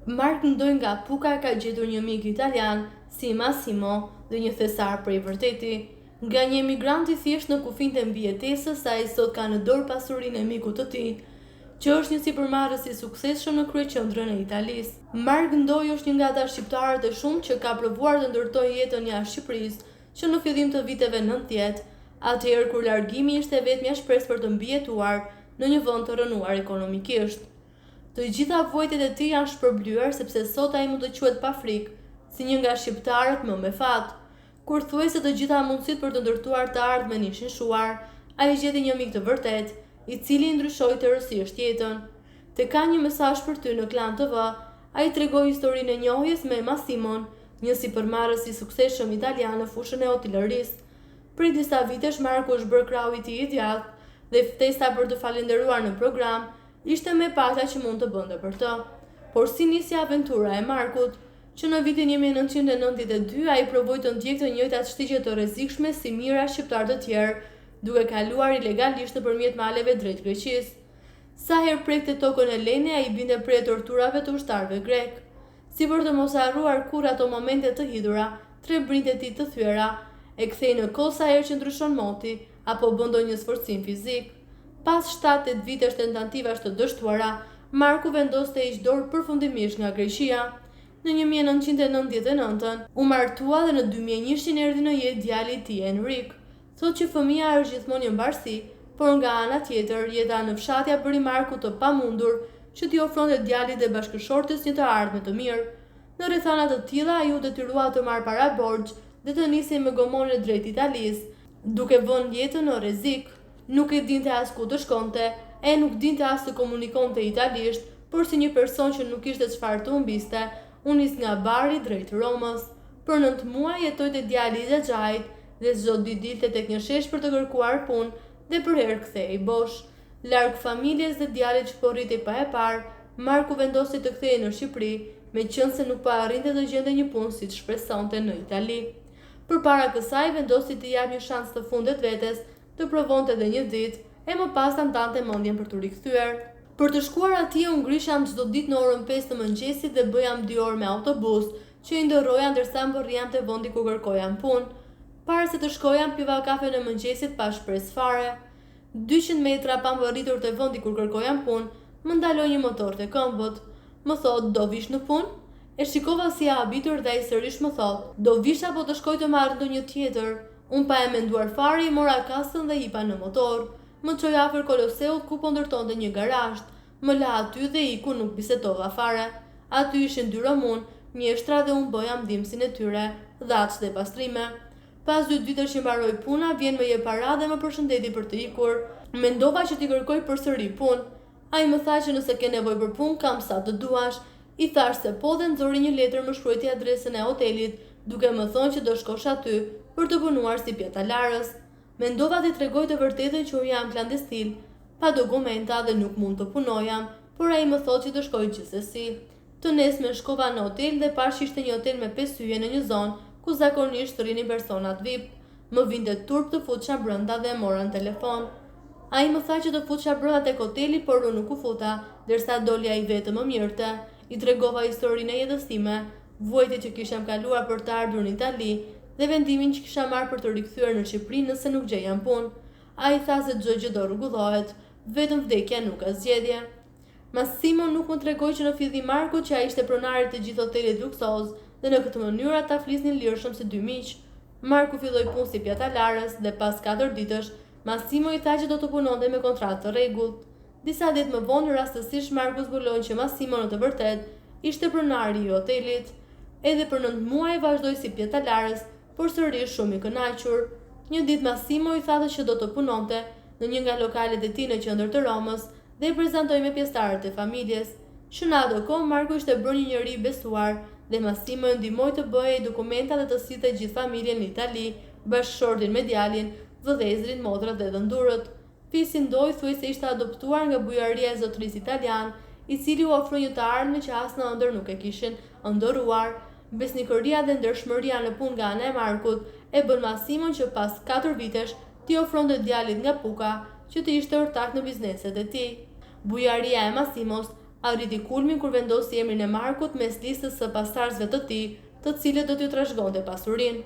Mark ndoj nga Puka ka gjetur një mik italian si Massimo dhe një thesar prej vërteti. Nga një emigrant i thjesht në kufin të mbijetesës, ai sot ka në dorë pasurinë e mikut të tij, që është një sipërmarrës i suksesshëm në kryeqendrën e Italisë. Mark Ndoj është një nga ata shqiptarët e shumë që ka provuar të ndërtojë jetën jashtë Shqipërisë, që në fillim të viteve 90, atëherë kur largimi ishte vetmja shpresë për të mbijetuar në një vend të rënuar ekonomikisht. Të gjitha vojtet e tij janë shpërblyer sepse sot ai mund të quhet pa frikë, si një nga shqiptarët më me fat. Kur thuaj se të gjitha mundësitë për të ndërtuar të ardhmen ishin shuar, ai gjeti një mik të vërtet, i cili ndryshoi tërësisht jetën. Te ka një mesazh për ty në Klan TV, ai tregoi historinë e njohjes me Massimon, një sipërmarrës i suksesshëm italian në fushën e hotelerisë. Prej disa vitesh Marku është bërë krau i tij i djathtë dhe ftesa për të falendëruar në program ishte me pakta që mund të bënte për të. Por si nisi aventura e Markut, që në vitin 1992 ai provoi të ndjekte të njëjtat shtigje të rrezikshme si mijëra shqiptar të tjerë, duke kaluar ilegalisht nëpërmjet maleve drejt Greqisë. Sa herë prekte tokën e lene, ai binte prej torturave të ushtarëve grek. Si për të mos harruar kurrë ato momente të hidhura, tre brinjtë e tij të thyera e kthei në kohë sa herë që ndryshon moti apo bën ndonjë sforcim fizik. Pas 7-8 vitesh tentativash të dështuara, Marku vendoste të hiqë dorë përfundimisht nga Greqia. Në 1999 u martua dhe në 2001 erdhi në jetë djali i tij Enrik. Thotë që fëmia është gjithmonë një mbarsi, por nga ana tjetër jeta në fshatja bëri Markut të pamundur që t'i ofronte djalit dhe bashkëshortes një të ardhme të mirë. Në rrethana të tilla ai u detyrua të marrë para borxh dhe të nisej me gomone drejt Italisë, duke vënë jetën në rrezik. Nuk e dinte as ku të shkonte, e nuk dinte as të komunikonte italisht, por si një person që nuk ishte çfarë të humbiste, u nis nga Bari drejt Romës. Për 9 muaj jetoi te djali i Xhaxhait dhe çdo ditë dilte tek një shesh për të kërkuar punë dhe për herë kthehej bosh. Larg familjes dhe djalit që po rritej pa e parë, Marku vendosi të kthehej në Shqipëri, meqense nuk po arrinte të gjente një punë siç shpresonte në Itali. Përpara kësaj vendosi të japë një shans të fundet vetes, të provonte edhe një ditë, e më pas ta ndante mendjen për të rikthyer. Për të shkuar atje u ngrisham çdo ditë në orën 5 të mëngjesit dhe bëjam 2 orë me autobus, që i ndërroja ndërsa më rriam te vendi ku kërkojam punë. Para se të shkojam piva kafe në mëngjesit pa shpresë fare. 200 metra pa më rritur te vendi kur kërkojam punë, më ndaloi një motor te këmbët. Më thotë, "Do vish në punë?" E shikova si e habitur dhe ai sërish më thotë, "Do vish apo të shkoj të marr ndonjë tjetër?" Unë pa e menduar fare, i mora kastën dhe hipa në motor. Më çoi afër Koloseut ku po ndërtonte një garazh. Më la aty dhe iku, nuk bisedova fare. Aty ishin 2 romun, mjeshtra dhe unë bëja ndihmësin e tyre, dhaç dhe pastrime. Pas 2 ditësh që mbaroi puna, vjen më jep para dhe më përshëndeti për të ikur. Mendova që t'i kërkoj përsëri punë. Ai më tha që nëse ke nevojë për punë, kam sa të duash. I thash se po dhe nxori një letër më shkruajti adresën e hotelit, duke më thonë që do shkosh aty për të punuar si pjatalarës. Mendova t'i tregoj të vërtetën që unë jam klandestin, pa dokumenta dhe nuk mund të punojam, por ai më thotë që të shkoj gjithsesi. Të nesme shkova në hotel dhe pash ishte një hotel me 5 hyje në një zonë ku zakonisht rrinin personat VIP. Më vinte turp të futesha brenda dhe e mora në telefon. Ai më tha që të futesha brenda tek hoteli, por unë nuk u futa, derisa doli ai vetëm më mirëte. I tregova historinë e jetës time, vuajtjet që kisham kaluar për të ardhur në Itali dhe vendimin që kisha marrë për të rikthyer në Shqipëri nëse nuk gjejam punë. Ai tha se çdo gjë do rregullohet, vetëm vdekja nuk ka zgjedhje. Massimo nuk më tregoi që në fillim Marku që ai ishte pronari të gjithë hotelit luksoz dhe në këtë mënyrë ata flisnin lirshëm si 2 miq. Marku filloi punë si pjatalarës dhe pas 4 ditësh Massimo i tha që do të punonte me kontratë të rregullt. Disa ditë më vonë rastësisht Marku zbuloi që Massimo në të vërtetë ishte pronari i hotelit. Edhe për 9 muaj vazhdoi si pjatalarës, por sërish shumë i kënaqur. Një ditë Massimo i tha që do të punonte në një nga lokalet e tij në qendër të Romës dhe i prezantoi me pjesëtarët e familjes. Që në ato kohë Marku ishte bërë një njeri i besuar dhe Massimo e ndihmoi të bëhej dokumenta dhe të sillte gjithë familjen në Itali, bashkëshortin me djalin, vëllezërin, motrat dhe dhëndurët. Fisi Ndoj thuaj se ishte adoptuar nga bujaria e zotërisë italian, i cili u ofroi një të ardhme që as në ëndër nuk e kishin ëndërruar. Besnikëria dhe ndershmëria në punë nga ana e Markut e bën Massimon që pas 4 vitesh t'i ofronte djalit nga Puka që të ishte ortak në bizneset e tij. Bujaria e Massimos Arriti kulmin kur vendosi emrin e Markut mes listës së pasardhësve të tij, të cilët do t'ju trashëgonte pasurinë.